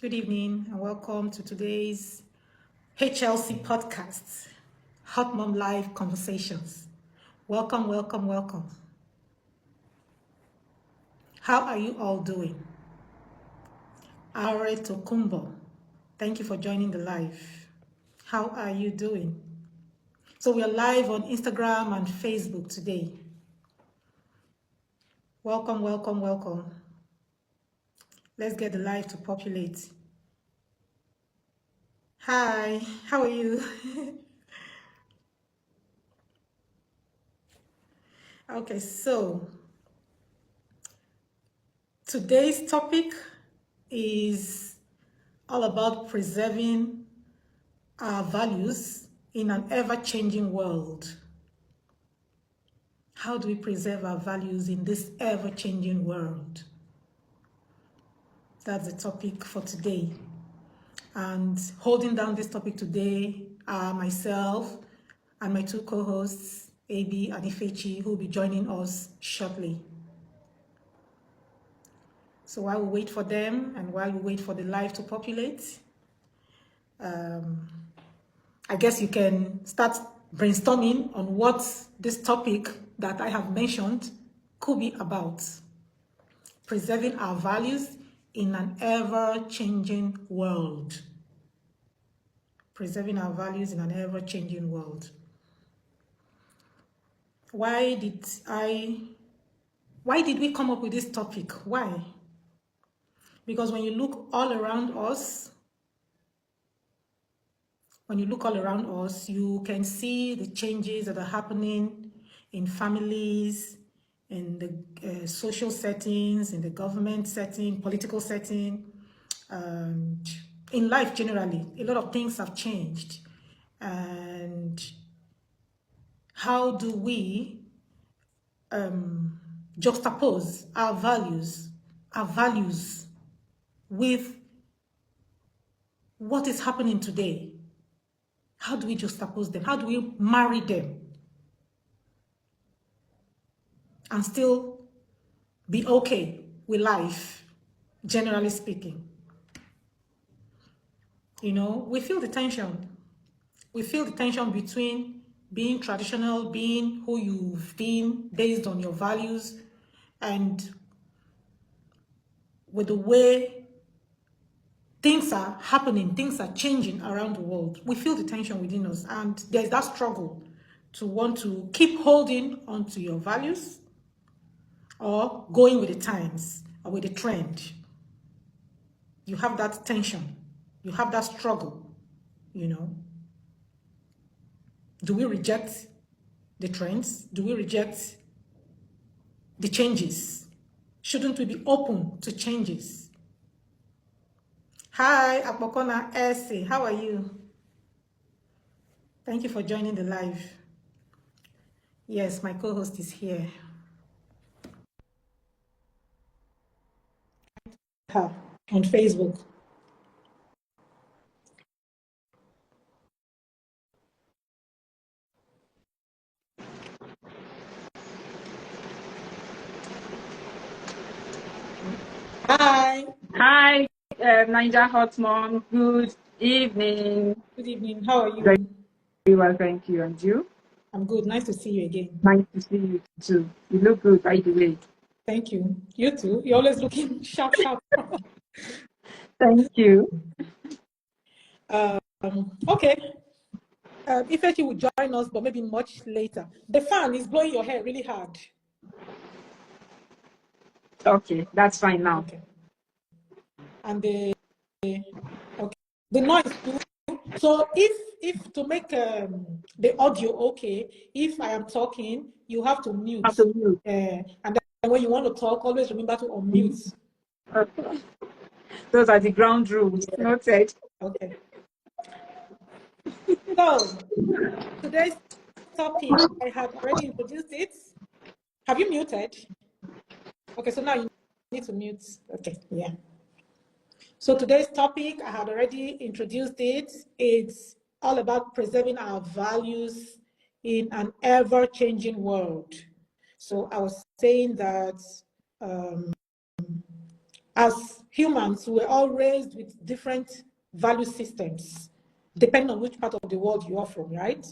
Good evening and welcome to today's HLC podcast, Hot Mom Live Conversations. Welcome, welcome, welcome. How are you all doing? Are Tokumbo, thank you for joining the live. How are you doing? So we are live on Instagram and Facebook today. Welcome, welcome, welcome. Let's get the live to populate. Hi, how are you? Okay, so today's topic is all about preserving our values in an ever-changing world. How do we preserve our values in this ever-changing world? That's the topic for today. And holding down this topic today are myself and my two co-hosts, AB and Ifechi, who will be joining us shortly. So while we wait for them and while we wait for the live to populate, I guess you can start brainstorming on what this topic that I have mentioned could be about. Preserving our values in an ever-changing world. Preserving our values in an ever-changing world. Why did we come up with this topic? Why? Because when you look all around us, you can see the changes that are happening in families, in the social settings, in the government setting, political setting, and in life generally. A lot of things have changed. And how do we juxtapose our values with what is happening today? How do we juxtapose them? How do we marry them and still be okay with life, generally speaking? You know, we feel the tension. We feel the tension between being traditional, being who you've been based on your values, and with the way things are happening, things are changing around the world. We feel the tension within us, and there's that struggle to want to keep holding onto your values or going with the times or with the trend. You have that tension. You have that struggle, you know. Do we reject the trends? Do we reject the changes? Shouldn't we be open to changes? Hi, Akpokona Ese, how are you? Thank you for joining the live. Yes, my co-host is here. Her on Facebook. Hi. Hi, Niger Hot Mom. Good evening. Good evening. How are you? Very well, thank you. And you? I'm good. Nice to see you again. Nice to see you too. You look good, by the way. Thank you. You too. You're always looking sharp, sharp. Thank you. Okay. Ifechi will join us, but maybe much later. The fan is blowing your hair really hard. Okay, that's fine now. Okay. And the noise too. So if to make the audio okay, if I am talking, you have to mute. Have to mute. And then when you want to talk, always remember to unmute. Okay. Those are the ground rules. Yeah. Noted. Okay. So today's topic, I have already introduced it. Have you muted? Okay, so now you need to mute. Okay, yeah. So today's topic, I had already introduced it. It's all about preserving our values in an ever-changing world. So I was saying that As humans, we're all raised with different value systems, depending on which part of the world you are from, right?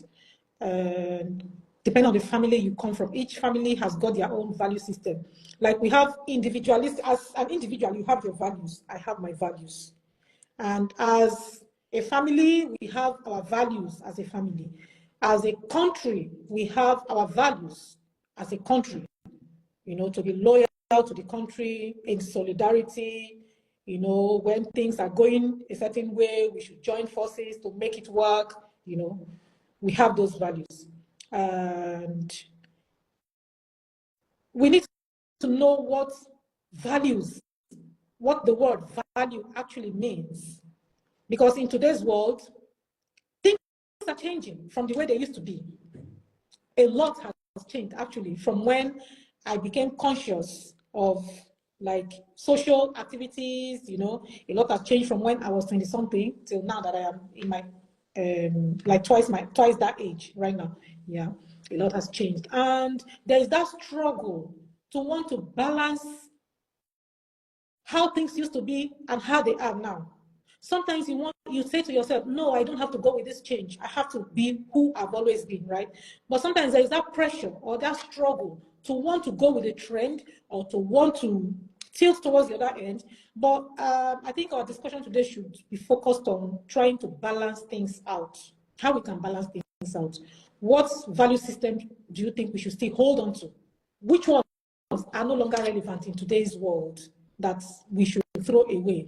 And depending on the family you come from, each family has got their own value system. Like we have individualist, as an individual, you have your values. I have my values. And as a family, we have our values as a family. As a country, we have our values as a country, to be loyal to the country, in solidarity, when things are going a certain way, we should join forces to make it work, we have those values. And we need to know what the word value actually means. Because in today's world, things are changing from the way they used to be. A lot has changed actually from when I became conscious of like social activities, a lot has changed from when I was 20 something till now that I am in my like twice that age right now. Yeah, a lot has changed. And there is that struggle to want to balance how things used to be and how they are now. Sometimes you say to yourself, no, I don't have to go with this change. I have to be who I've always been, right? But sometimes there is that pressure or that struggle to want to go with the trend or to want to tilt towards the other end. But I think our discussion today should be focused on trying to balance things out, how we can balance things out. What value system do you think we should still hold on to? Which ones are no longer relevant in today's world that we should throw away?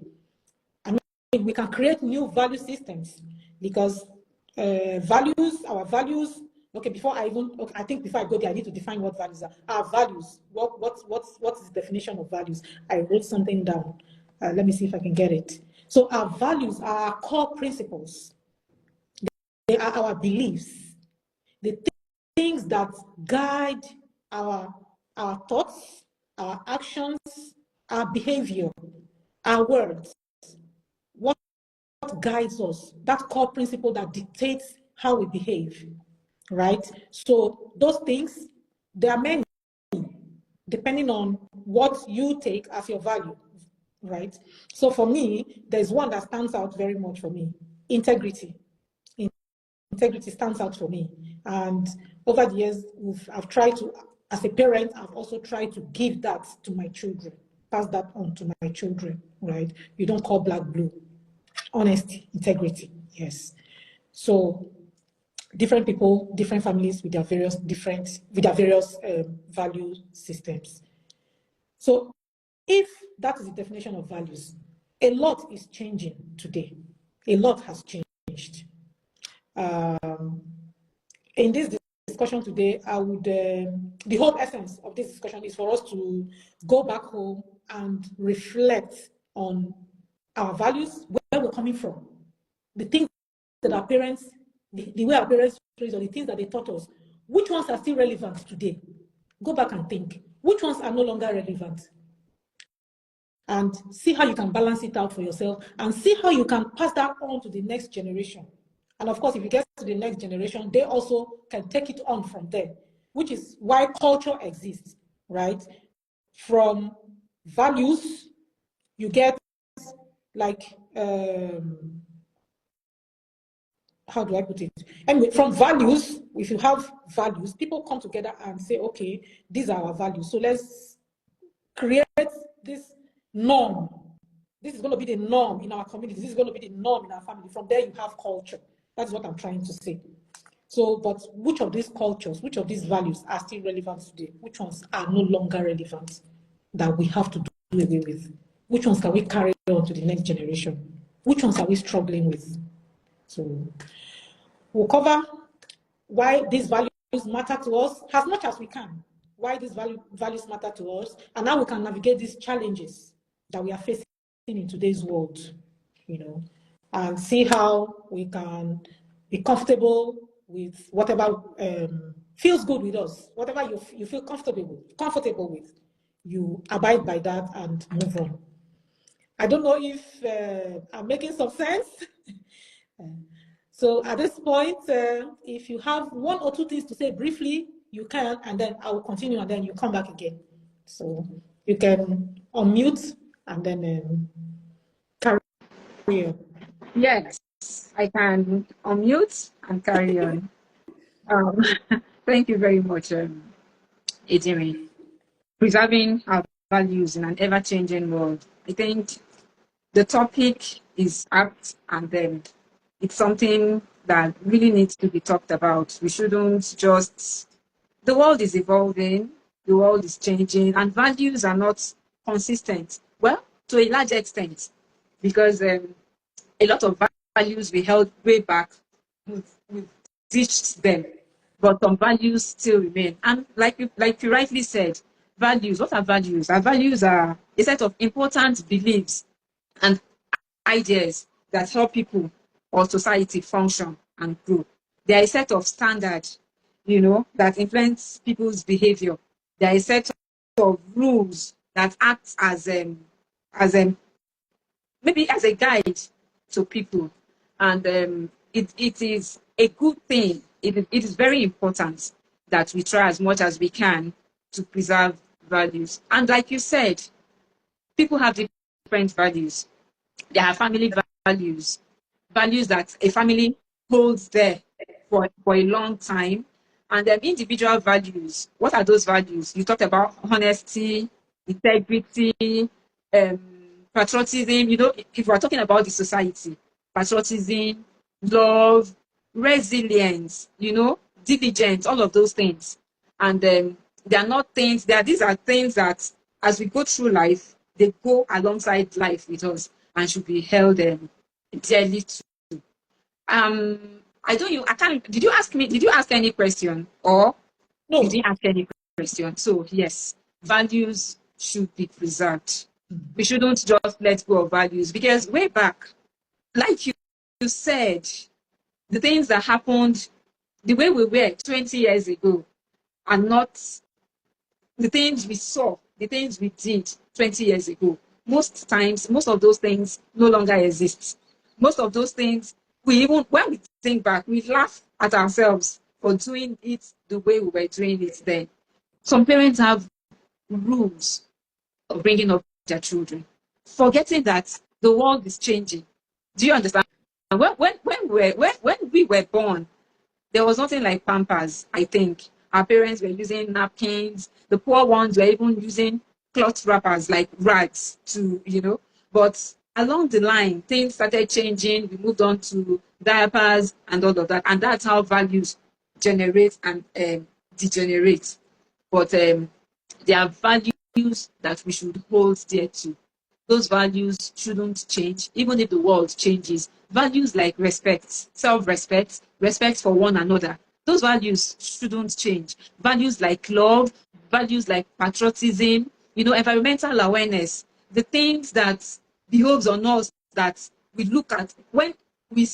We can create new value systems because our values, before I go there, I need to define what values are. Our values, what is the definition of values? I wrote something down. Let me see if I can get it. So our values are our core principles. They are our beliefs, the things that guide our thoughts, our actions, our behavior, our words. What guides us, that core principle that dictates how we behave, right? So those things, there are many, depending on what you take as your value, right? So for me, there's one that stands out very much for me: integrity. Integrity stands out for me. And over the years, I've tried to, as a parent, I've also tried to give that to my children, pass that on to my children, right? You don't call black blue. Honesty, integrity, yes. So different people, different families with their various value systems. So if that is the definition of values, a lot is changing today. A lot has changed. In this discussion today, the whole essence of this discussion is for us to go back home and reflect on our values, where we're coming from, the things that our parents, the way our parents raised, or the things that they taught us, which ones are still relevant today? Go back and think, which ones are no longer relevant? And see how you can balance it out for yourself and see how you can pass that on to the next generation. And of course, if you get to the next generation, they also can take it on from there, which is why culture exists, right? From values, you get like, how do I put it? Anyway, from values, if you have values, people come together and say, okay, these are our values. So let's create this norm. This is going to be the norm in our community. This is going to be the norm in our family. From there, you have culture. That's what I'm trying to say. So, but which of these cultures, which of these values are still relevant today? Which ones are no longer relevant that we have to do away with? Which ones can we carry on to the next generation? Which ones are we struggling with? So we'll cover why these values matter to us as much as we can, why these values matter to us, and how we can navigate these challenges that we are facing in today's world, and see how we can be comfortable with whatever feels good with us, whatever you feel comfortable with, you abide by that and move on. I don't know if I'm making some sense. So at this point, if you have one or two things to say briefly, you can, and then I will continue, and then you come back again. So you can unmute and then carry on. Yes, I can unmute and carry on. Um, thank you very much, Ejimi. Preserving our values in an ever-changing world. I think the topic is apt, and it's something that really needs to be talked about. We shouldn't just, the world is evolving, the world is changing, and values are not consistent. Well, to a large extent, because a lot of values we held way back, we've ditched them, but some values still remain. And like you rightly said, values, what are values? Our values are a set of important beliefs and ideas that help people or society function and grow. They are a set of standards, that influence people's behavior. They are a set of rules that act as maybe as a guide to people. And it is a good thing. It is very important that we try as much as we can to preserve values. And like you said, people have different values. They have family values, values that a family holds there for a long time. And then individual values. What are those values? You talked about honesty, integrity, um, patriotism. If we're talking about the society, patriotism, love, resilience, diligence, all of those things. And they are not things that these are things that as we go through life, they go alongside life with us and should be held dearly to. I don't you I can't did you ask any question or you No. didn't ask any question? So yes, values should be preserved. We shouldn't just let go of values because way back, like you said, the things that happened the way we were 20 years ago are not the things we saw, the things we did 20 years ago. Most times, most of those things no longer exist. Most of those things, when we think back, we laugh at ourselves for doing it the way we were doing it then. Some parents have rules of bringing up their children, forgetting that the world is changing. Do you understand? When we were born, there was nothing like Pampers, I think. Our parents were using napkins. The poor ones were even using cloth wrappers like rags But along the line, things started changing. We moved on to diapers and all of that. And that's how values generate and degenerate. But there are values that we should hold dear to. Those values shouldn't change, even if the world changes. Values like respect, self-respect, respect for one another, those values shouldn't change. Values like love, values like patriotism, environmental awareness, the things that behoves on us that we look at when we,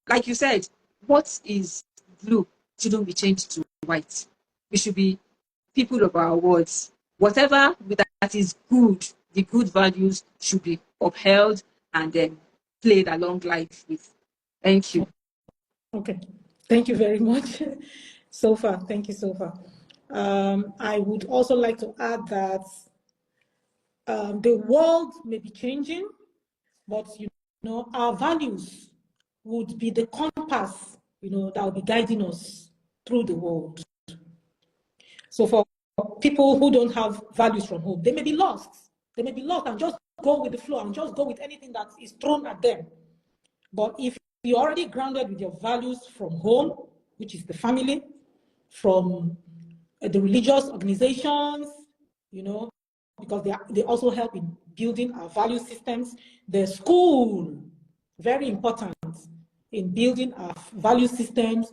like you said, what is blue shouldn't be changed to white. We should be people of our words. Whatever that is good, the good values should be upheld and then played along life with. Thank you. Okay. Thank you very much. So far, thank you so far. I would also like to add that the world may be changing, but our values would be the compass, that will be guiding us through the world. So for people who don't have values from home, they may be lost. They may be lost and just go with the flow and just go with anything that is thrown at them. But if you're already grounded with your values from home, which is the family, from the religious organizations, because they also help in building our value systems. The school, very important in building our value systems.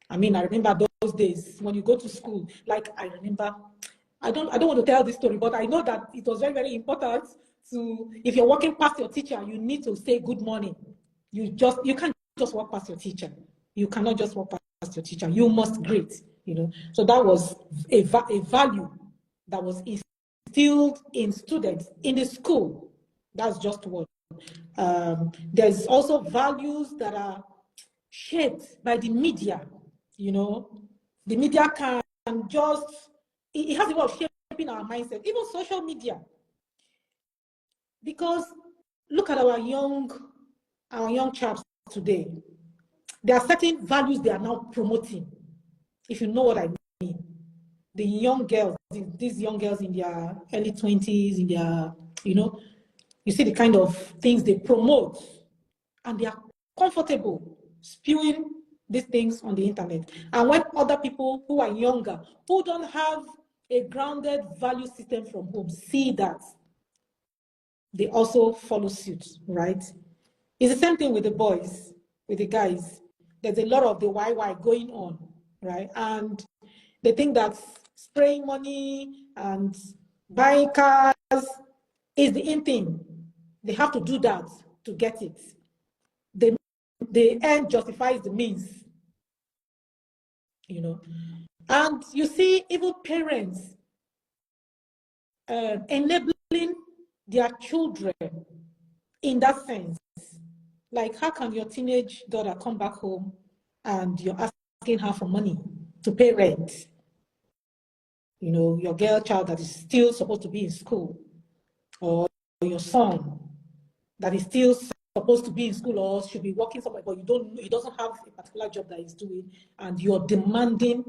I mean, I remember those days when you go to school, like I remember, I don't want to tell this story, but I know that it was very, very important to, if you're walking past your teacher, you need to say good morning. You can't just walk past your teacher. You cannot just walk past your teacher. You must greet, So that was a value that was instilled in students in the school. That's just one. There's also values that are shaped by the media. The media can just, it has a way of shaping our mindset. Even social media. Because look at our young chaps today. There are certain values they are now promoting, if you know what I mean. The young girls, these young girls in their early 20s, in their, you see the kind of things they promote, and they are comfortable spewing these things on the internet. And when other people who are younger, who don't have a grounded value system from home, see that, they also follow suit, right? It's the same thing with the boys, with the guys. There's a lot of the YY going on, right? And they think that spraying money and buying cars is the in thing. They have to do that to get it. The end justifies the means, And you see, even parents enabling their children in that sense. Like, how can your teenage daughter come back home and you're asking her for money to pay rent? Your girl child that is still supposed to be in school, or your son that is still supposed to be in school or should be working somewhere, but he doesn't have a particular job that he's doing, and you're demanding,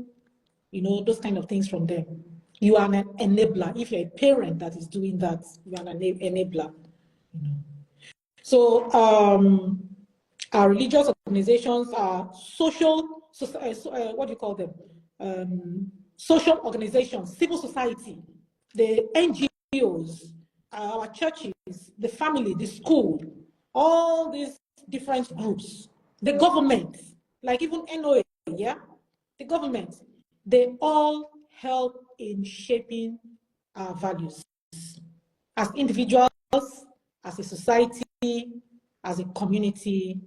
those kind of things from them. You are an enabler. If you're a parent that is doing that, you are an enabler. So our religious organizations are what do you call them? Social organizations, civil society, the NGOs, our churches, the family, the school, all these different groups, the government, like even NOA, yeah, the government, they all help in shaping our values as individuals, as a society, as a community.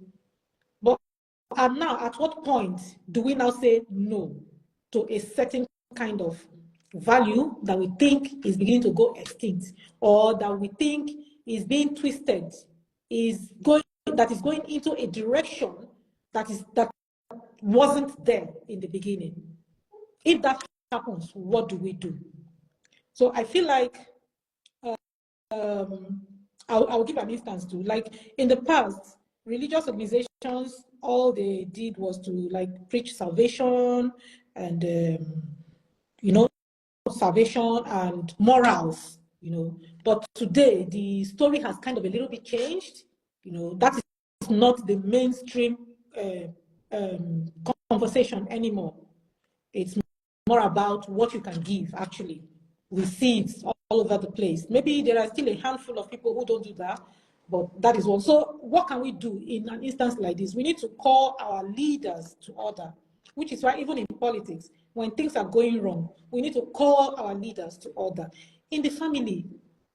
But and now, at what point do we now say no to a certain kind of value that we think is beginning to go extinct, or that we think is being twisted, that is going into a direction that wasn't there in the beginning? If that happens, what do we do? So I feel like I'll give an instance too. Like in the past, religious organizations, all they did was to like preach salvation and salvation and morals, But today the story has kind of a little bit changed. That is not the mainstream conversation anymore. It's more about what you can give, actually. We see it all over the place. Maybe there are still a handful of people who don't do that, but that is one. So what can we do in an instance like this? We need to call our leaders to order, which is why even in politics, when things are going wrong, we need to call our leaders to order. In the family,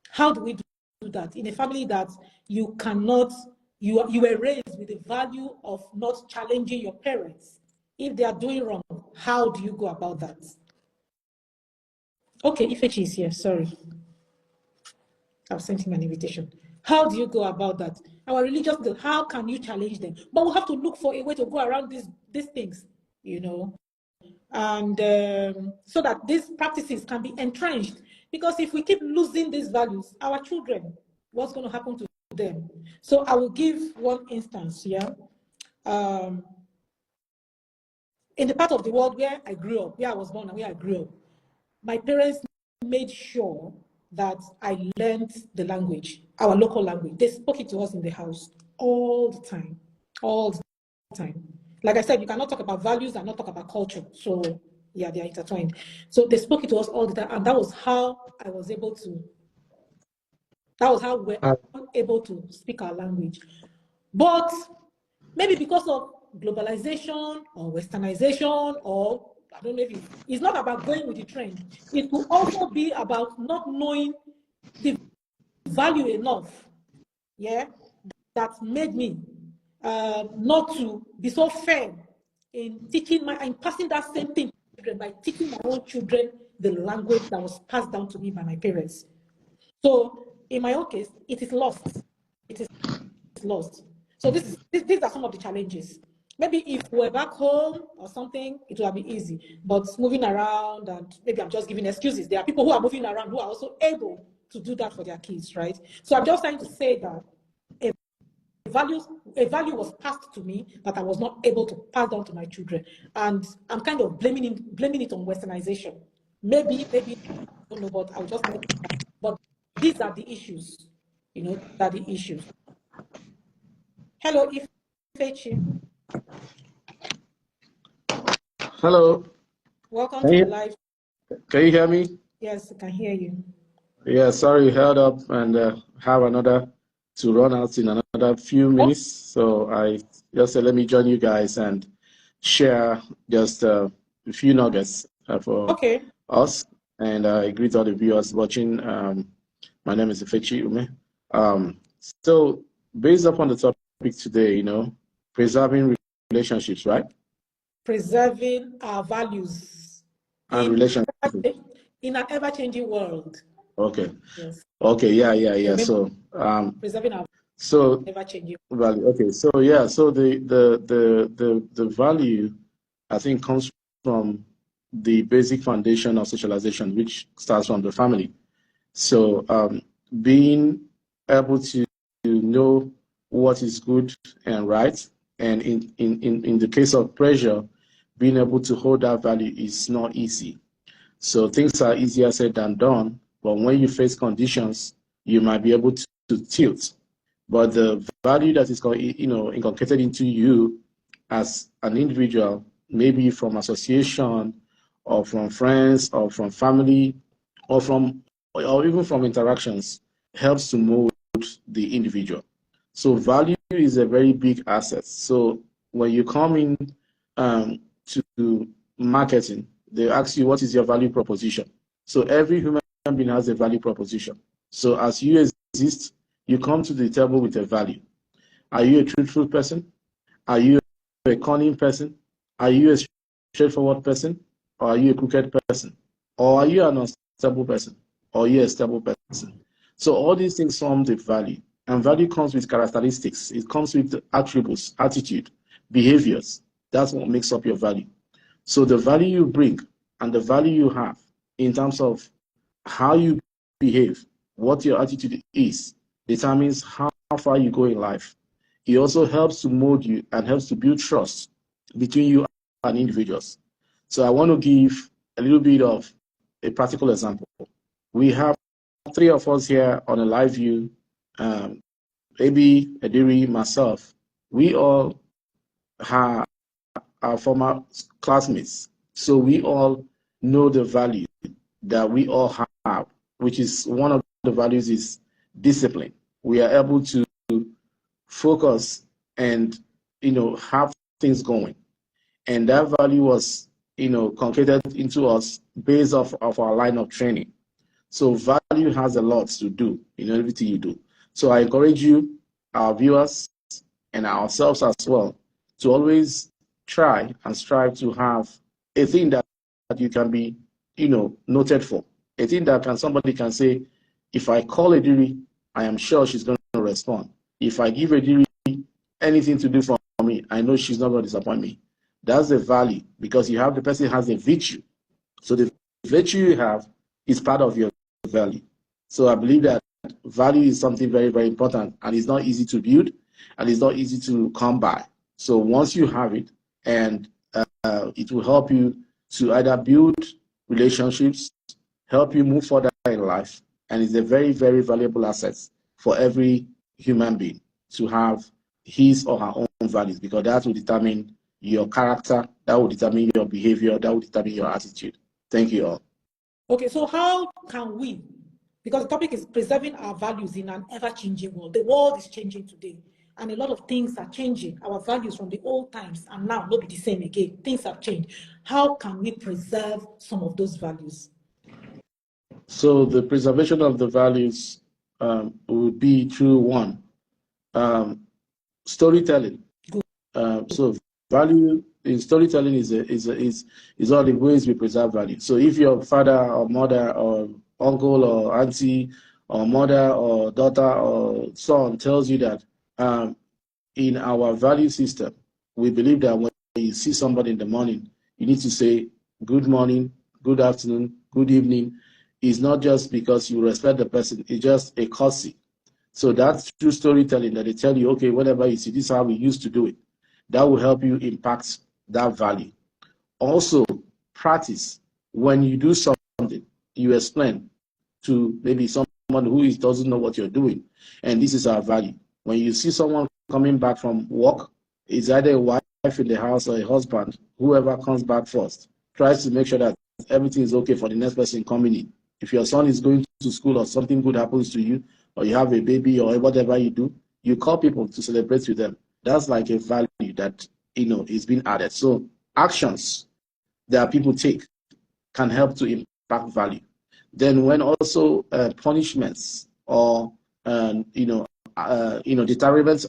how do we do that? In a family that you were raised with the value of not challenging your parents. If they are doing wrong, how do you go about that? Okay, Ifechi is here, sorry. I've sent him an invitation. How do you go about that? Our religious, how can you challenge them? But we have to look for a way to go around these things, and so that these practices can be entrenched. Because if we keep losing these values, our children, what's going to happen to them? So I will give one instance here. In the part of the world where I grew up, where I was born and where I grew up, my parents made sure that I learned the language, our local language. They spoke it to us in the house all the time, all the time. Like I said, you cannot talk about values and not talk about culture. So yeah, they are intertwined. So they spoke it to us all the time, and that was how we were able to speak our language. But maybe because of globalization or westernization, or I don't know if it's not about going with the trend. It will also be about not knowing the value enough, that made me not to be so firm in teaching and passing that same thing to children by teaching my own children the language that was passed down to me by my parents. So in my own case, it is lost. It is lost. So these are some of the challenges. Maybe if we're back home or something, it will be easy. But moving around, and maybe I'm just giving excuses. There are people who are moving around who are also able to do that for their kids, right? So I'm just trying to say that a value was passed to me that I was not able to pass down to my children. And I'm kind of blaming it on westernization. Maybe, I don't know, but I'll just leave it at that. But these are the issues, that are the issues. Hello, Ifechi. Hello. Welcome Can to the you, live. can you hear me? Yes, I can hear you. Yeah, sorry, held up and have another to run out in another few minutes. So I just said, let me join you guys and share just a few nuggets for Okay. us. And I greet all the viewers watching. My name is Ifechi Ume. So based upon the topic today, preserving relationships, right? Preserving our values And in relationships. an ever-changing world. Okay. Yes. Okay. Yeah. So, Preserving our so ever-changing value. Okay. So yeah. So the value, I think, comes from the basic foundation of socialization, which starts from the family. So being able to know what is good and right, and in the case of pressure, being able to hold that value is not easy. So things are easier said than done, but when you face conditions, you might be able to tilt. But the value that is inculcated into you as an individual, maybe from association or from friends or from family or even from interactions, helps to mold the individual. So value is a very big asset. So when you come in to marketing, they ask you what is your value proposition. So every human being has a value proposition. So as you exist, you come to the table with a value. Are you a truthful person? Are you a cunning person? Are you a straightforward person? Or are you a crooked person? Or are you an unstable person? Or are you a stable person? So all these things form the value. And value comes with characteristics. It comes with attributes, attitude, behaviors. That's what makes up your value. So the value you bring and the value you have in terms of how you behave, what your attitude is, determines how far you go in life. It also helps to mold you and helps to build trust between you and individuals. So I want to give a little bit of a practical example. We have three of us here on a live view, maybe Ediri, myself. We all are former classmates. So we all know the value that we all have, which is one of the values is discipline. We are able to focus and have things going. And that value was concreted into us based off of our line of training. So value has a lot to do in everything you do. So I encourage you, our viewers, and ourselves as well, to always try and strive to have a thing that you can be, noted for. A thing that somebody can say, if I call Ediri, I am sure she's going to respond. If I give Ediri anything to do for me, I know she's not going to disappoint me. That's the value, because the person has a virtue. So the virtue you have is part of your value. So I believe that value is something very, very important, and it's not easy to build, and it's not easy to come by. So once you have it, and it will help you to either build relationships, help you move further in life, and it's a very, very valuable asset for every human being to have his or her own values, because that will determine your character, that will determine your behavior, that will determine your attitude. Thank you all. Okay, so how can we, because the topic is preserving our values in an ever-changing world. The world is changing today, and a lot of things are changing. Our values from the old times and now not be the same again. Things have changed. How can we preserve some of those values? So the preservation of the values would be through one, storytelling. So value in storytelling is all the ways we preserve value. So if your father or mother or uncle or auntie or mother or daughter or son tells you that in our value system, we believe that when you see somebody in the morning, you need to say good morning, good afternoon, good evening. is not just because you respect the person, it's just a courtesy. So that's true storytelling that they tell you, okay, whatever you see, this is how we used to do it. That will help you impact that value. Also, practice. When you do something, you explain to maybe someone who doesn't know what you're doing, and this is our value. When you see someone coming back from work, it's either a wife in the house or a husband, whoever comes back first, tries to make sure that everything is okay for the next person coming in. If your son is going to school or something good happens to you, or you have a baby or whatever you do, you call people to celebrate with them. That's like a value that is being added. So actions that people take can help to impact value. Then when also punishments or deterrent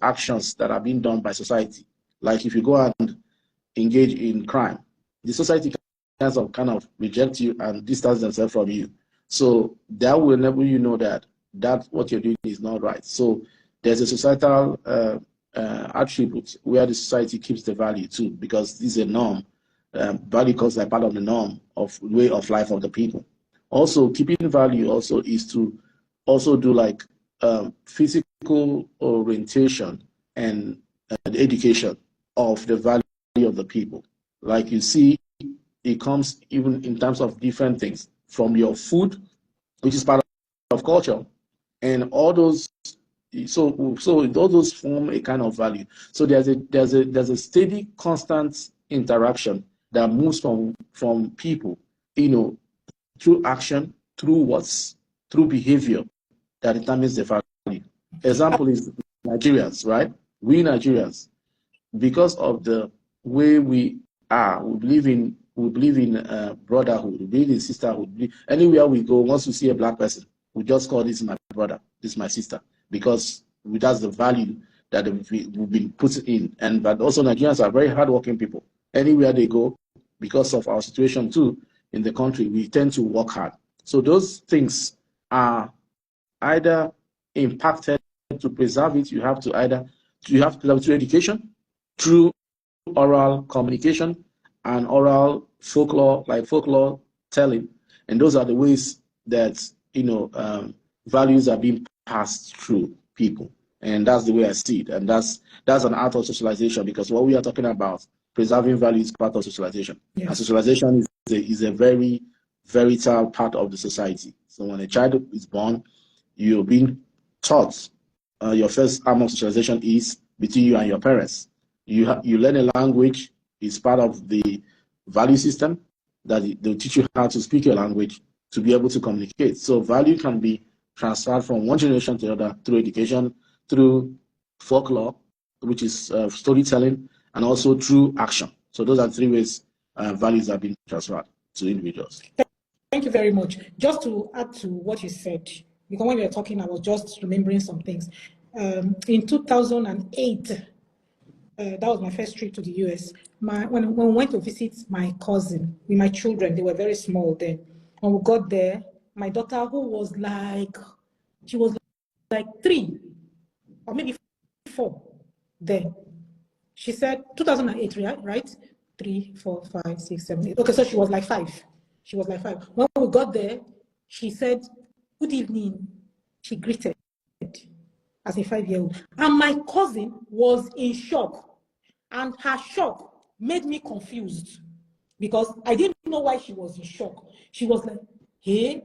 actions that are being done by society, like if you go and engage in crime, the society kind of reject you and distance themselves from you. So that will enable you know that what you're doing is not right. So there's a societal attribute where the society keeps the value too, because this is a norm. Value comes like part of the norm of way of life of the people. Also, keeping value also is to also do like physical orientation and the education of the value of the people. Like you see, it comes even in terms of different things, from your food, which is part of culture, and all those. So all those form a kind of value. So there's a steady, constant interaction that moves from people, through action, through words, through behavior that determines the value. Example is Nigerians, right? We Nigerians, because of the way we are, we believe in brotherhood, we believe in sisterhood. Anywhere we go, once we see a black person, we just call this my brother, this is my sister, because that's the value that we've been put in. But also Nigerians are very hardworking people. Anywhere they go, because of our situation too in the country, we tend to work hard. So those things are either impacted. To preserve it, you have to preserve it through education, through oral communication, and oral folklore, like folklore telling. And those are the ways that values are being passed through people. And that's the way I see it. And that's an art of socialization, because what we are talking about, preserving value, is part of socialization. Yes. And socialization is a very vital part of the society. So when a child is born, you're being taught. Your first arm of socialization is between you and your parents. You learn a language. It's part of the value system that they'll teach you how to speak your language to be able to communicate. So value can be transferred from one generation to the other through education, through folklore, which is storytelling, and also through action. So those are three ways values are being transferred to individuals. Thank you very much. Just to add to what you said, because when you were talking, I was just remembering some things. In 2008, that was my first trip to the US. When we went to visit my cousin with my children, they were very small then. When we got there, my daughter, who was like 3 or maybe 4 then, she said 2008, right? 3, 4, 5, 6, 7, 8. Okay, so she was like 5. She was like 5. When we got there, she said, "Good evening." She greeted as a 5-year-old. And my cousin was in shock. And her shock made me confused, because I didn't know why she was in shock. She was like, "Hey,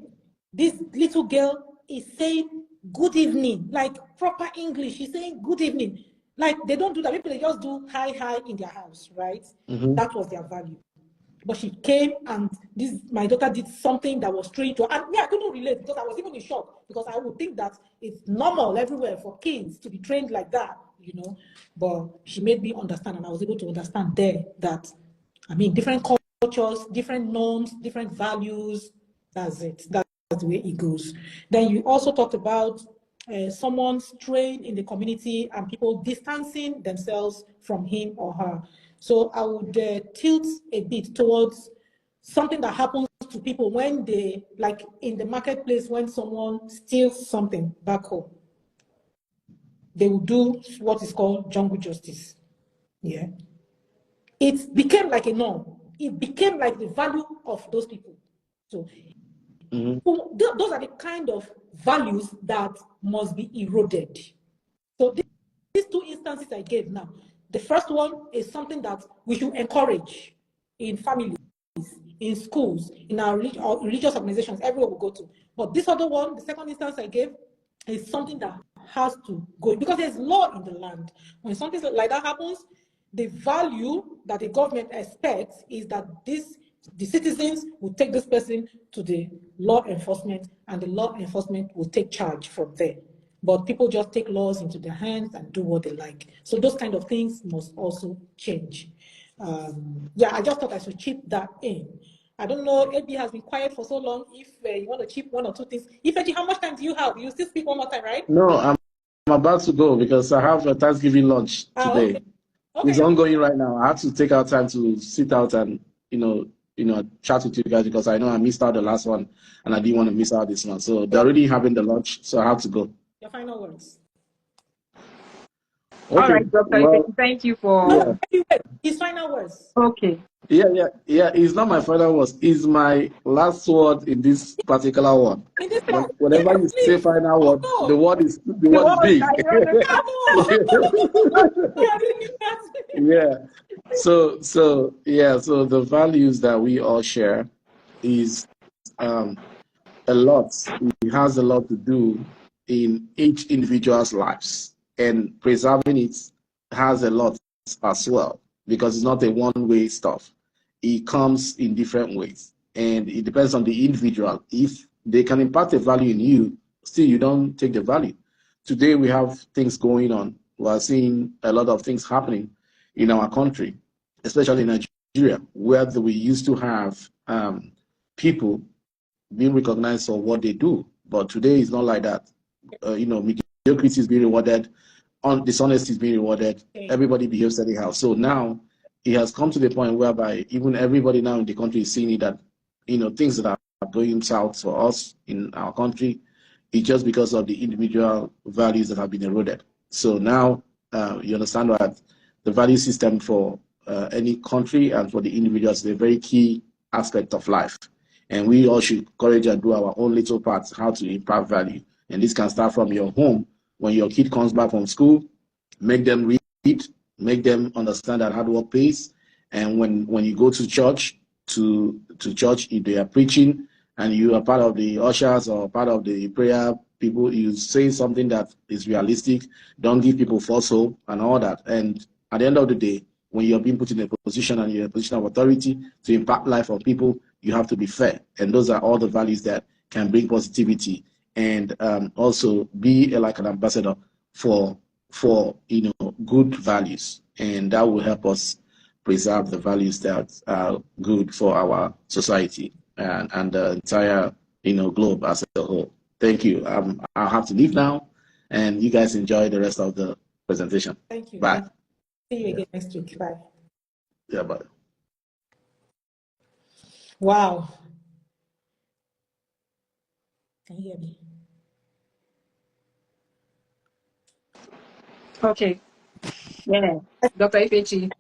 this little girl is saying good evening, like proper English. She's saying good evening." Like, they don't do that. People, they just do hi in their house, right? Mm-hmm. That was their value. But she came, and my daughter did something that was strange to her. And me, I couldn't relate, because I was even in shock, because I would think that it's normal everywhere for kids to be trained like that, But she made me understand, and I was able to understand there that, different cultures, different norms, different values. That's it. That's the way it goes. Then you also talked about someone straying in the community and people distancing themselves from him or her. So I would tilt a bit towards something that happens to people when they, like in the marketplace, when someone steals something back home. They will do what is called jungle justice. Yeah. It became like a norm. It became like the value of those people. So Those are the kind of values that must be eroded. So these two instances I gave now, the first one is something that we should encourage in families, in schools, in our religious organizations, everywhere we go to. But this other one, the second instance I gave, is something that has to go because there's law in the land. When something like that happens, the value that the government expects is that the citizens will take this person to the law enforcement, and the law enforcement will take charge from there. But people just take laws into their hands and do what they like. So those kind of things must also change. Yeah, I just thought I should chip that in. I don't know, AB has been quiet for so long. If you want to chip one or two things. Ifeji, how much time do you have? You still speak one more time, right? No, I'm about to go because I have a Thanksgiving lunch today. Okay. It's ongoing right now. I have to take out time to sit out and chat with you guys because I know I missed out the last one and I didn't want to miss out this one. So they're already having the lunch, so I have to go. Your final words. Okay. All right, Dr. Well, thank you for. His final words. Okay. Yeah. It's not my final words. It's my last word in this particular one. Whenever you say final word, the word is big. Yeah. So the values that we all share is a lot. It has a lot to do in each individual's lives, and preserving it has a lot as well because it's not a one-way stuff. It comes in different ways, and it depends on the individual. If they can impart a value in you, still you don't take the value. Today we have things going on. We are seeing a lot of things happening in our country, especially in Nigeria, where we used to have people being recognized for what they do. But today it's not like that. Mediocrity is being rewarded, dishonesty is being rewarded, everybody behaves anyhow. So now it has come to the point whereby even everybody now in the country is seeing it that, things that are going south for us in our country, it's just because of the individual values that have been eroded. So now you understand that the value system for any country and for the individuals is a very key aspect of life. And we all should encourage and do our own little parts how to impart value. And this can start from your home. When your kid comes back from school, make them read, make them understand that hard work pays. And when you go to church, if they are preaching and you are part of the ushers or part of the prayer people, you say something that is realistic. Don't give people false hope and all that. And at the end of the day, when you're being put in a position and you're in a position of authority to impact life of people, you have to be fair. And those are all the values that can bring positivity and also be like an ambassador for good values. And that will help us preserve the values that are good for our society and the entire globe as a whole. Thank you. I'll have to leave now, and you guys enjoy the rest of the presentation. Thank you. Bye. See you again next week. Bye. Yeah, bye. Wow. Can you hear me? Okay. Yeah. Dr. Ifechi,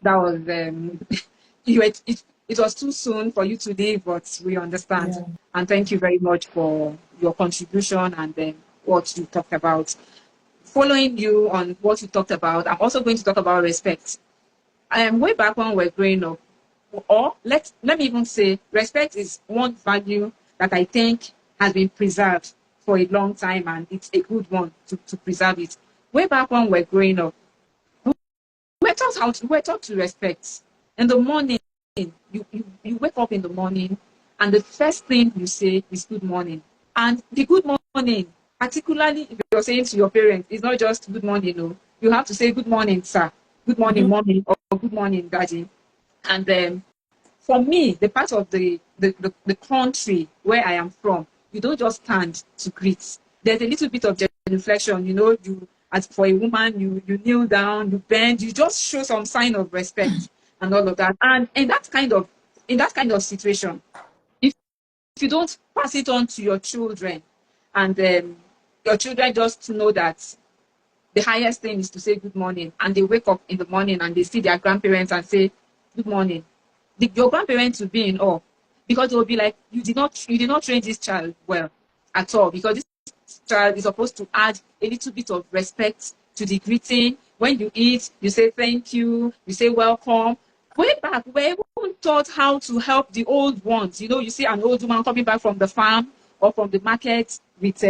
that was it was too soon for you to leave, but we understand. Yeah. And thank you very much for your contribution and what you talked about. Following you on what you talked about, I'm also going to talk about respect. Way back when we were growing up, or let me even say, respect is one value that I think has been preserved for a long time, and it's a good one to preserve it. Way back when we were growing up, we're taught to respect. In the morning, you wake up in the morning, and the first thing you say is good morning. And the good morning, particularly if you're saying to your parents, it's not just good morning, no. You have to say good morning, sir, good morning, mommy, or good morning, daddy. And for me, the part of the country where I am from, you don't just stand to greet. There's a little bit of genuflection, as for a woman, you kneel down, you bend, you just show some sign of respect and all of that. And in that kind of situation, if you don't pass it on to your children, and your children just know that the highest thing is to say good morning, and they wake up in the morning and they see their grandparents and say good morning, your grandparents will be in awe. because they will be like, you did not train this child well at all, because this child is supposed to add a little bit of respect to the greeting. When you eat, you say thank you, you say welcome. Way back, we even taught how to help the old ones. You know, you see an old woman coming back from the farm or from the market with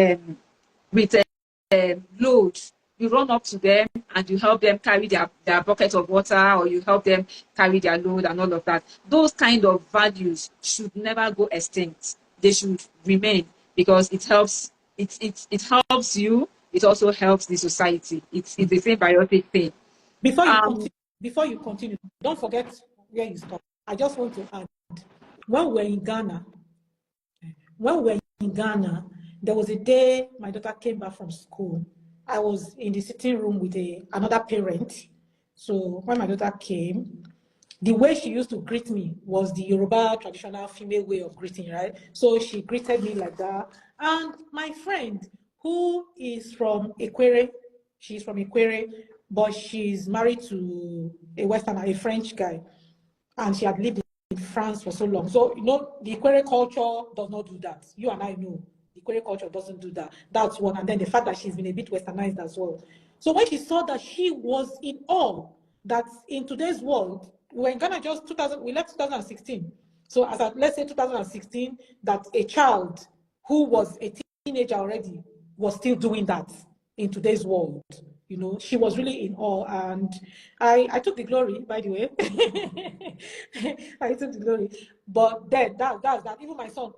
load. You run up to them and you help them carry their bucket of water, or you help them carry their load and all of that. Those kind of values should never go extinct. They should remain, because it helps. It helps you. It also helps the society. It's the same biotic thing. Um, Before you continue, don't forget where you stop. I just want to add, when we were in Ghana, there was a day my daughter came back from school. I was in the sitting room with another parent. So when my daughter came, the way she used to greet me was the Yoruba traditional female way of greeting, right? So she greeted me like that. And my friend, who is from Ekwere, she's from Ekwere, but she's married to a Westerner, a French guy, and she had lived in France for so long. So, you know, the Ekwere culture does not do that. You and I know the Ekwere culture doesn't do that. That's one. And then the fact that she's been a bit westernized as well. So when she saw that, she was in awe that in today's world, we were in Ghana just 2000, we left 2016. So as of, let's say 2016, that a child who was a teenager already was still doing that in today's world. You know, she was really in awe, and I took the glory, by the way. I took the glory. But then that's that. Even my son,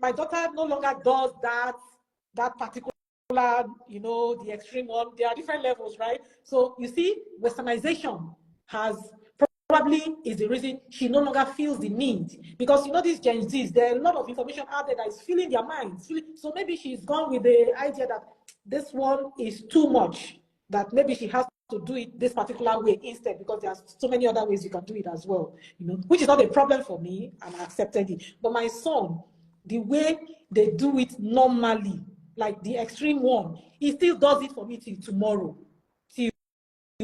my daughter no longer does that particular, you know, the extreme one. There are different levels, right? So you see, westernization has probably is the reason she no longer feels the need, because you know these Gen Zs, there are a lot of information out there that is filling their minds. So maybe she's gone with the idea that this one is too much, that maybe she has to do it this particular way instead, because there's so many other ways you can do it as well, you know, which is not a problem for me, and I accepted it. But my son, the way they do it normally, like the extreme one, he still does it for me till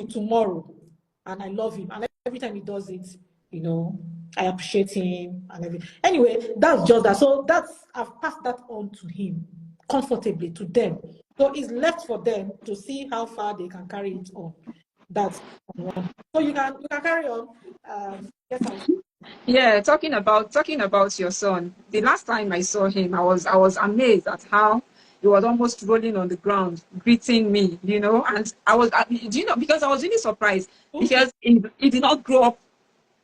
tomorrow. And I love him, and every time he does it, you know, I appreciate him and everything. Anyway, that's just that. So I've passed that on to him comfortably, to them. So it's left for them to see how far they can carry it on. That's one. So you can carry on. Yes, yeah, talking about your son. The last time I saw him, I was amazed at how he was almost rolling on the ground, greeting me, you know. And I was, do you know, because I was really surprised, because he did not grow up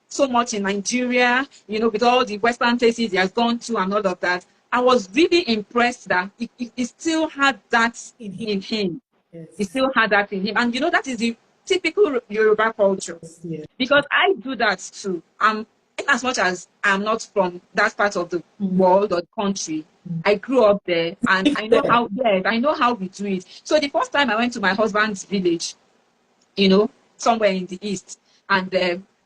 so much in Nigeria, you know, with all the Western places he has gone to and all of that. I was really impressed that he still had that in him. Yes. He still had that in him. And you know, that is the typical Yoruba culture. Yes. Because I do that too. In as much as I'm not from that part of the world or the country, I grew up there, and I know how we do it. So the first time I went to my husband's village, you know, somewhere in the east, and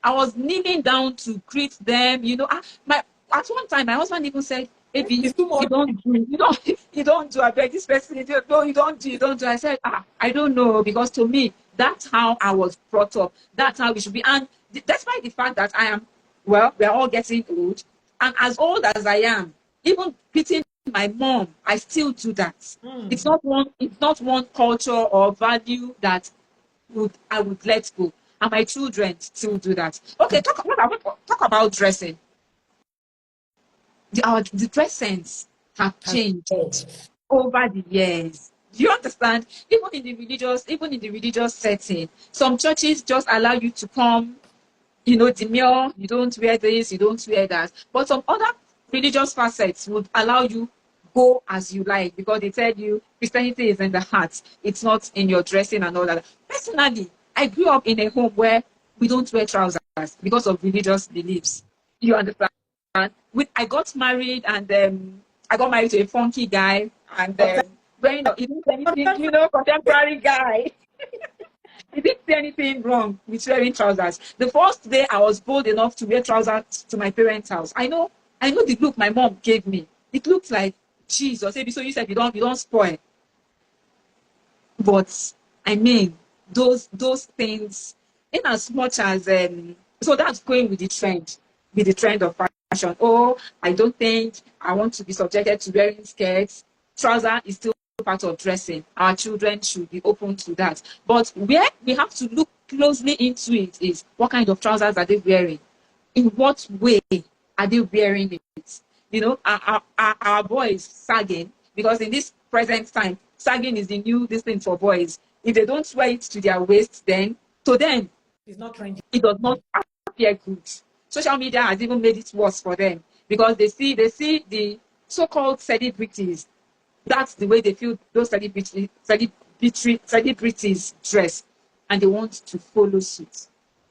I was kneeling down to greet them, you know. At one time my husband even said, "Baby, you don't do. I beg this person, you don't do." I said, I don't know, because to me, that's how I was brought up. That's how it should be. And despite the fact that we're all getting old, and as old as I am, even greeting my mom, I still do that. It's not one culture or value that I would let go, and my children still do that. Okay, talk about dressing. The dress sense have changed over the years. Do you understand? Even in the religious setting, some churches just allow you to come, you know, demure, you don't wear this, you don't wear that. But some other religious facets would allow you go as you like, because they tell you Christianity is in the heart, it's not in your dressing and all that. Personally, I grew up in a home where we don't wear trousers because of religious beliefs. You understand? I got married, and I got married to a funky guy, and when he didn't say anything, you know, contemporary guy. He didn't say anything wrong with wearing trousers. The first day I was bold enough to wear trousers to my parents' house, I know the look my mom gave me. It looked like, Jesus, so you said you don't spoil. But I mean, those things, in as much as so that's going with the trend of fashion. Oh, I don't think I want to be subjected to wearing skirts. Trouser is still part of dressing. Our children should be open to that. But where we have to look closely into it is what kind of trousers are they wearing? In what way are they wearing it? You know, our boys sagging, because in this present time, sagging is the new this thing for boys. If they don't wear it to their waist, then to them It's not trendy. it does not appear good. Social media has even made it worse for them because they see the so-called celebrities. That's the way they feel those celebrities dress, and they want to follow suit.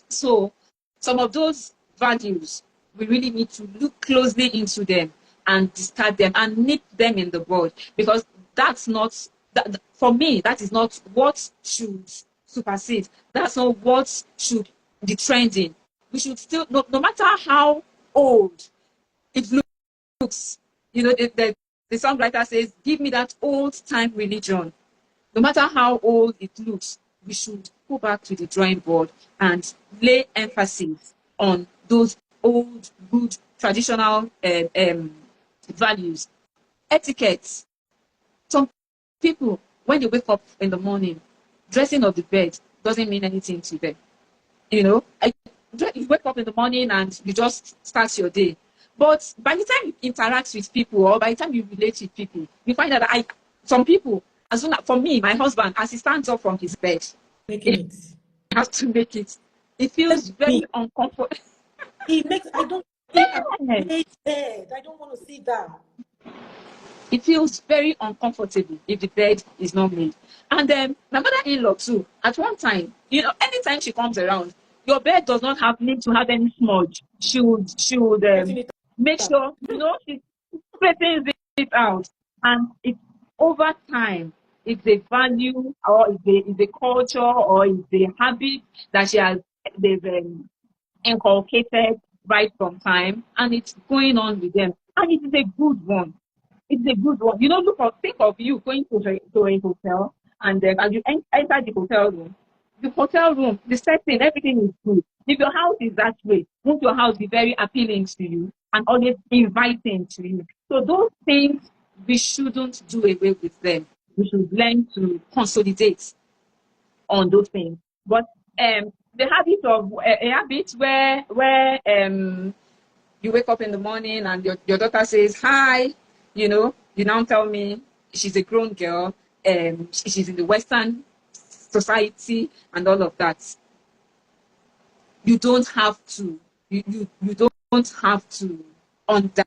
So some of those values, we really need to look closely into them and discard them and nip them in the bud, because that's not that for me, that is not what should supersede. That's not what should be trending. We should still, no matter how old it looks, you know, the songwriter says, give me that old time religion. No matter how old it looks, we should go back to the drawing board and lay emphasis on those old, good, traditional values. Etiquette. Some people, when they wake up in the morning, dressing of the bed doesn't mean anything to them. You know, you wake up in the morning and you just start your day. But by the time you interact with people, or by the time you relate with people, you find out that some people, as soon as, for me, my husband, as he stands up from his bed, Making he it. has to make it. It feels very uncomfortable. It makes, I don't see an made bed. I don't want to see that. It feels very uncomfortable if the bed is not made. And then my mother-in-law too, at one time, you know, anytime she comes around, your bed does not need to have any smudge. She would Putting it make up. sure, you know, she straightens it out. And it's over time, it's a value, or it's a culture, or it's a habit that they've inculcated right from time, and it's going on with them. And it is a good one. It's a good one. You know, think of you going to a hotel, and then as you enter the hotel room, the setting, everything is good. If your house is that way, won't your house be very appealing to you and always inviting to you? So those things, we shouldn't do away with them. We should learn to consolidate on those things. But the habit of a habit where you wake up in the morning and your daughter says hi, you know, you now tell me she's a grown girl, she's in the Western society and all of that. You don't have to, you don't have to under.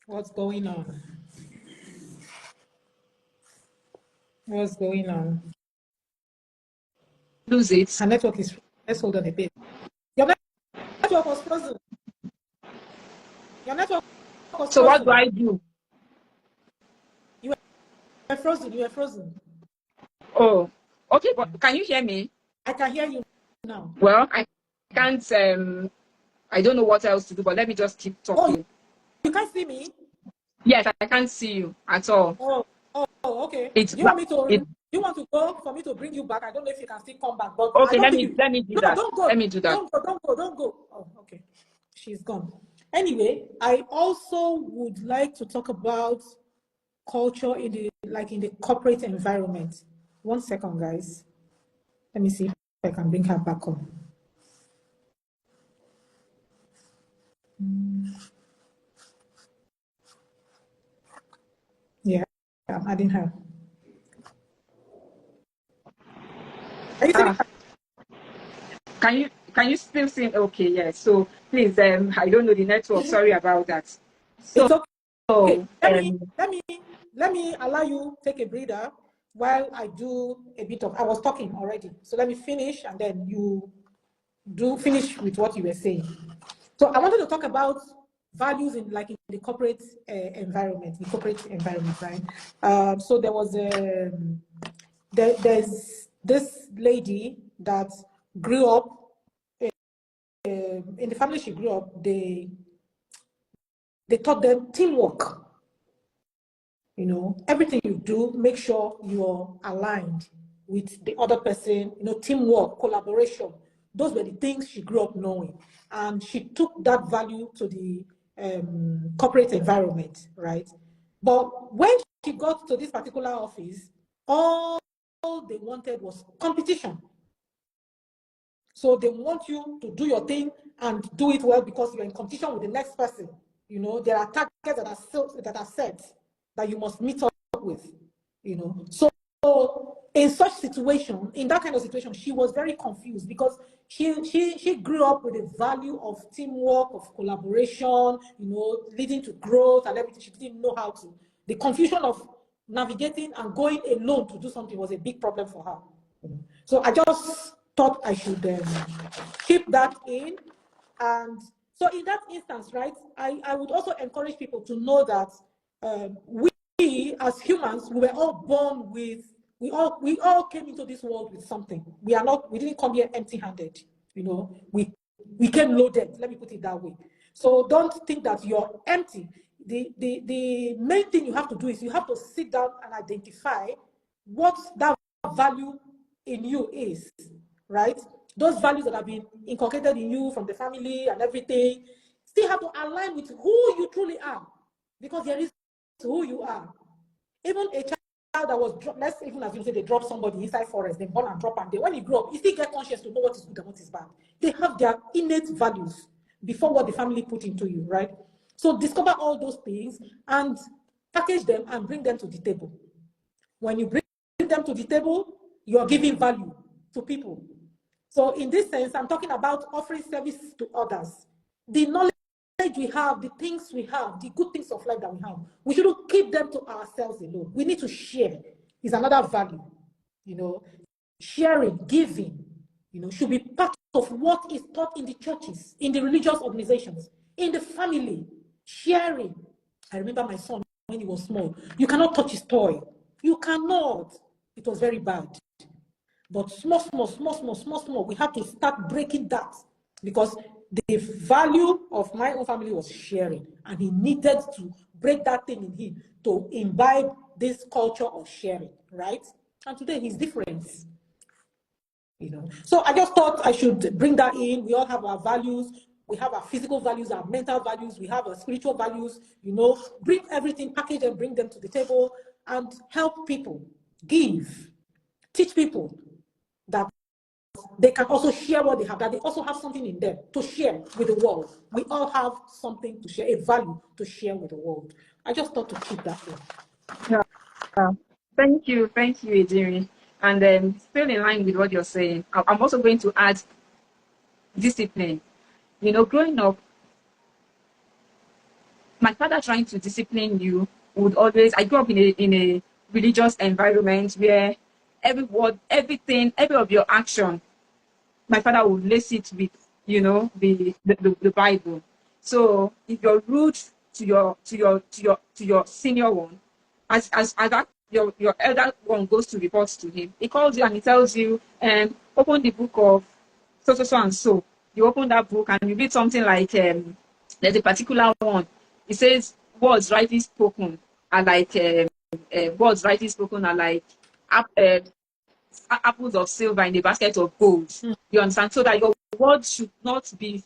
What's going on? What's going on? Lose it. Her network is. Let's hold on a bit. Your network was frozen. Your network was So what frozen. do I do? You were frozen. You were frozen. Oh, okay, but can you hear me? I can hear you now. Well, I can't. I don't know what else to do, but let me just keep talking. You can't see me? Yes, I can't see you at all. Oh, okay. It's Do you want me to? it, You want to go for me to bring you back? I don't know if you can still come back, but I okay. don't Let think me you. let me do No, that. don't go. Let me do that. Don't go. Oh, okay. She's gone. Anyway, I also would like to talk about culture in the corporate environment. 1 second, guys. Let me see if I can bring her back on. Yeah, I'm adding her. Are you seeing Ah, can you still see? Okay, yes. So please, I don't know the network. Sorry about that. So, It's okay. so Let me allow you take a breather while I do a bit of. I was talking already, so let me finish and then you do finish with what you were saying. So I wanted to talk about values in the corporate environment, right? So there's this lady that grew up in the family she grew up. They taught them teamwork. You know, everything you do, make sure you're aligned. with the other person, teamwork, collaboration. Those were the things she grew up knowing. And she took that value to the corporate environment, right? But when she got to this particular office, all they wanted was competition. So they want you to do your thing and do it well because you're in competition with the next person. There are targets that are set that you must meet up with. So in that kind of situation, she was very confused because she grew up with the value of teamwork, of collaboration, leading to growth and everything. She didn't know how to. The confusion of navigating and going alone to do something was a big problem for her. So I just thought I should keep that in. And so in that instance, right, I would also encourage people to know that we as humans, we were all born with, we all came into this world with something. We didn't come here empty-handed. We came loaded, let me put it that way. So don't think that you're empty. The main thing you have to do is you have to sit down and identify what that value in you is, right? Those values that have been inculcated in you from the family and everything still have to align with who you truly are, because there is who you are. Even a child that was dropped, let's even assume they drop somebody inside forest, they born and drop, and when he grow up, he still get conscious to know what is good and what is bad. They have their innate values before what the family put into you, right? So discover all those things and package them and bring them to the table. When you bring them to the table, you are giving value to people. So in this sense, I'm talking about offering service to others. The knowledge we have, the things we have, the good things of life that we have, we shouldn't keep them to ourselves alone. We need to share. Is another value. Sharing, giving, should be part of what is taught in the churches, in the religious organizations, in the family. Sharing. I remember my son when he was small. You cannot touch his toy. You cannot. It was very bad. But small, we have to start breaking that, because the value of my own family was sharing, and he needed to break that thing in him to imbibe this culture of sharing, right? And today he's different. So I just thought I should bring that in. We all have our values. We have our physical values, our mental values. We have our spiritual values. Bring everything, package and bring them to the table and help people, give, teach people that they can also share what they have, that they also have something in them to share with the world. We all have something to share, a value to share with the world. I just thought to keep that in. Yeah. Thank you, Ejiri. And still in line with what you're saying, I'm also going to add discipline. Growing up, my father trying to discipline you would always, I grew up in a religious environment where every word, everything, every of your action, my father would lace it with, the Bible. So if you're rude to your senior one, as that your elder one goes to report to him, he calls you and he tells you, open the book of so and so. You open that book and you read something like, there's a particular one. It says words rightly spoken are like apples of silver in a basket of gold. You understand? So that your words should not be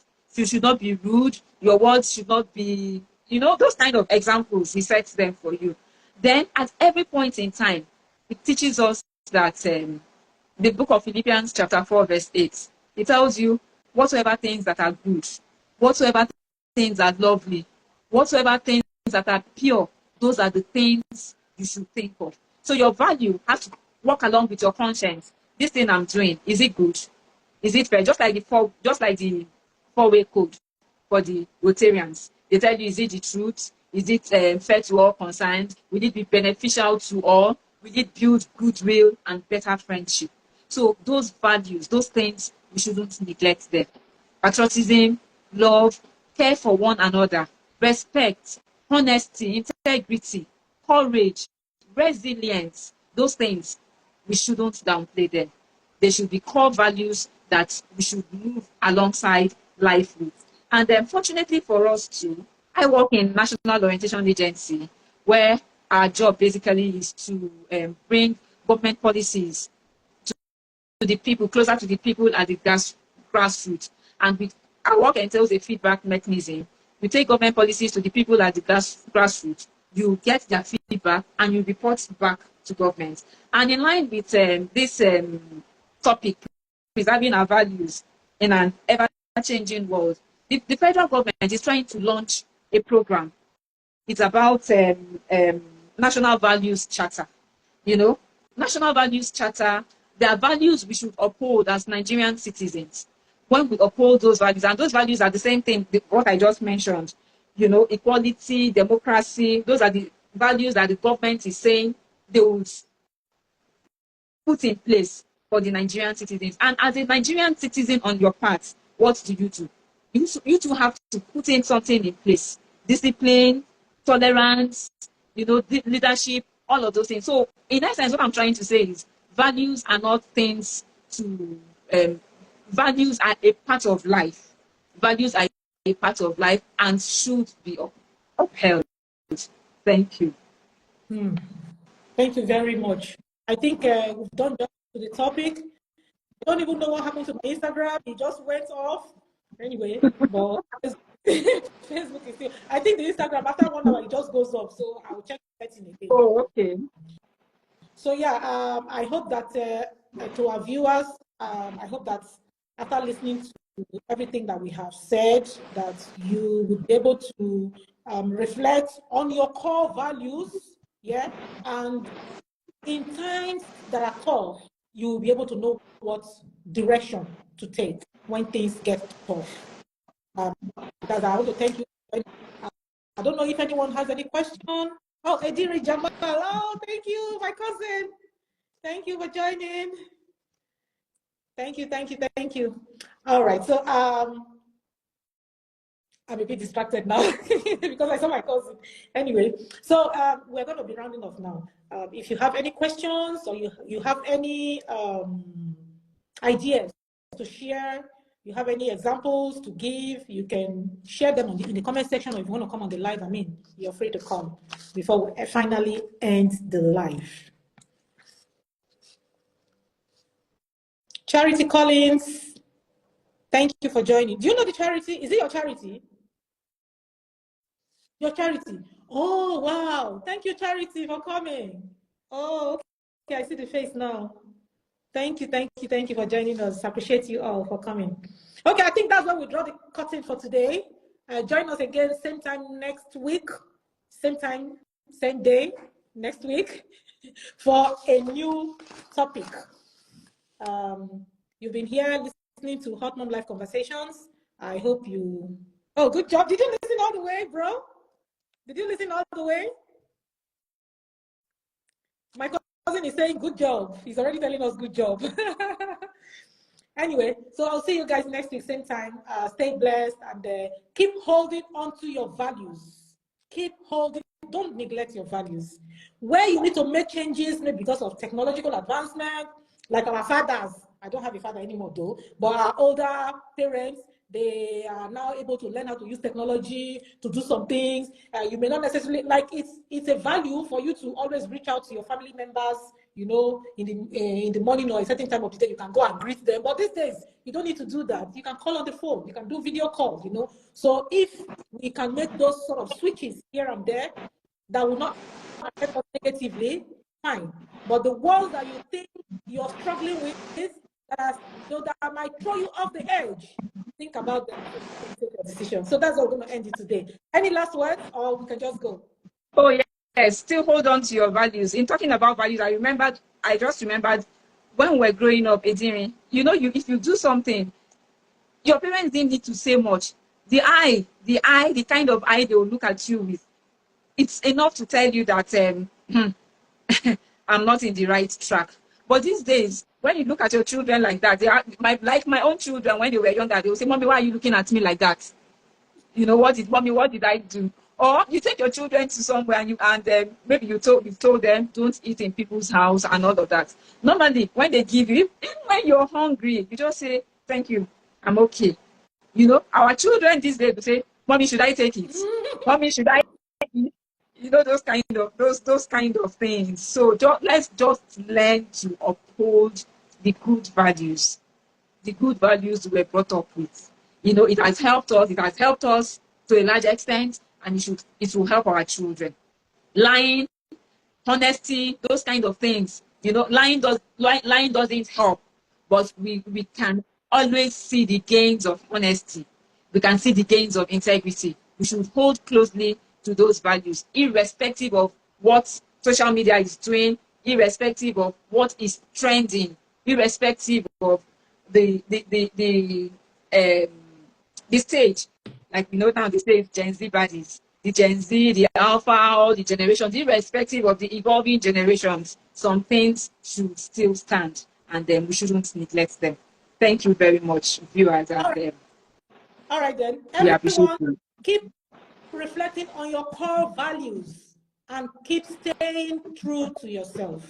rude. Your words should not be, those kind of examples. He sets them for you. Then at every point in time, it teaches us that the book of Philippians chapter 4 verse 8, it tells you whatsoever things that are good, whatsoever things are lovely, whatsoever things that are pure, those are the things you should think of. So your value has to walk along with your conscience. This thing I'm doing, is it good? Is it fair? Just like the four-way code for the Rotarians. They tell you, is it the truth? Is it fair to all concerned? Will it be beneficial to all? Will it build goodwill and better friendship? So those values, those things, we shouldn't neglect them. Patriotism, love, care for one another, respect, honesty, integrity, courage, resilience, those things, we shouldn't downplay them. They should be core values that we should move alongside life with. And fortunately for us too, I work in National Orientation Agency, where our job basically is to bring government policies the people, closer to the people at the grassroots. And with our work entails a feedback mechanism. You take government policies to the people at the grassroots, you get their feedback and you report back to government. And in line with this topic, preserving our values in an ever-changing world, the federal government is trying to launch a program. It's about National Values Charter. You know, National Values Charter, there are values we should uphold as Nigerian citizens. When we uphold those values, and those values are the same thing, what I just mentioned, you know, equality, democracy, those are the values that the government is saying they would put in place for the Nigerian citizens. And as a Nigerian citizen on your part, what do? You too have to put in something in place. Discipline, tolerance, you know, leadership, all of those things. So in essence, what I'm trying to say is values are not things to, values are a part of life. Values are a part of life and should be upheld. Thank you. Thank you very much. I think we've done just to the topic. I don't even know what happened to my Instagram. It just went off. Anyway, but Facebook is still. I think the Instagram after 1 hour it just goes off. So I'll check the setting again. Oh, okay. So yeah, I hope that to our viewers, I hope that after listening to everything that we have said, that you will be able to reflect on your core values, yeah, and in times that are tough, you will be able to know what direction to take when things get tough. Because I want to thank you. I don't know if anyone has any question. Oh, Ediri Jamal. Oh, thank you, my cousin. Thank you for joining. Thank you. All right, so I'm a bit distracted now because I saw my cousin. Anyway, so we're going to be rounding off now. If you have any questions or you have any ideas to share, you have any examples to give, you can share them in the comment section, or if you want to come on the live, you're free to come before we finally end the live. Charity Collins, thank you for joining. Do you know the charity? Is it your charity? Your charity. Oh, wow. Thank you, Charity, for coming. Oh, okay. I see the face now. Thank you for joining us. Appreciate you all for coming. Okay, I think that's where we draw the curtain for today. Join us again, same time next week, same time, same day next week for a new topic. You've been here listening to Hot Mom Life Conversations. I hope you... Oh, good job. Did you listen all the way, bro? Did you listen all the way? My cousin is saying good job. He's already telling us good job. Anyway, so I'll see you guys next week, same time. Stay blessed and keep holding on to your values. Keep holding, don't neglect your values. Where you need to make changes, maybe because of technological advancement, like our fathers. I don't have a father anymore though, but our older parents, they are now able to learn how to use technology to do some things. You may not necessarily, like it's a value for you to always reach out to your family members, you know, in the morning or a certain time of the day, you can go and greet them. But these days, you don't need to do that. You can call on the phone, you can do video calls, you know. So if we can make those sort of switches here and there, that will not affect us negatively, fine. But the ones that you think you're struggling with, that might throw you off the edge, think about them and take a decision. So that's how we're going to end it today. Any last words, or we can just go? Oh, yes. Still hold on to your values. In talking about values, I just remembered when we were growing up, Ediri, you know, if you do something, your parents didn't need to say much. The kind of eye they will look at you with, it's enough to tell you that I'm not in the right track. But these days, when you look at your children like that, they are like my own children when they were younger, they will say, "Mommy, why are you looking at me like that? You know, what did I do?" Or you take your children to somewhere and maybe you told them, "Don't eat in people's house," and all of that. Normally, when they give you, even when you're hungry, you just say, "Thank you, I'm okay." You know, our children these days will say, "Mommy, should I take it? Mommy, should I eat?" You know, those kind of things. So let's just learn to uphold the good values, we were brought up with. You know, it has helped us. It has helped us to a large extent, and it will help our children. Lying, honesty, those kind of things. You know, lying doesn't help, but we can always see the gains of honesty. We can see the gains of integrity. We should hold closely to those values, irrespective of what social media is doing, irrespective of what is trending, irrespective of um, the stage. Like we know now, the stage Gen Z baddies, the Gen Z, the Alpha, all the generations, irrespective of the evolving generations, some things should still stand, and then we shouldn't neglect them. Thank you very much, viewers, and All right, then. we appreciate Everyone, you. keep reflecting on your core values and keep staying true to yourself.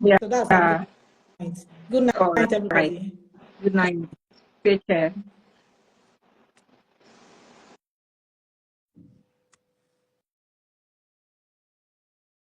Yeah. So that's our good night. Good All night, right. everybody. Good night. Take care.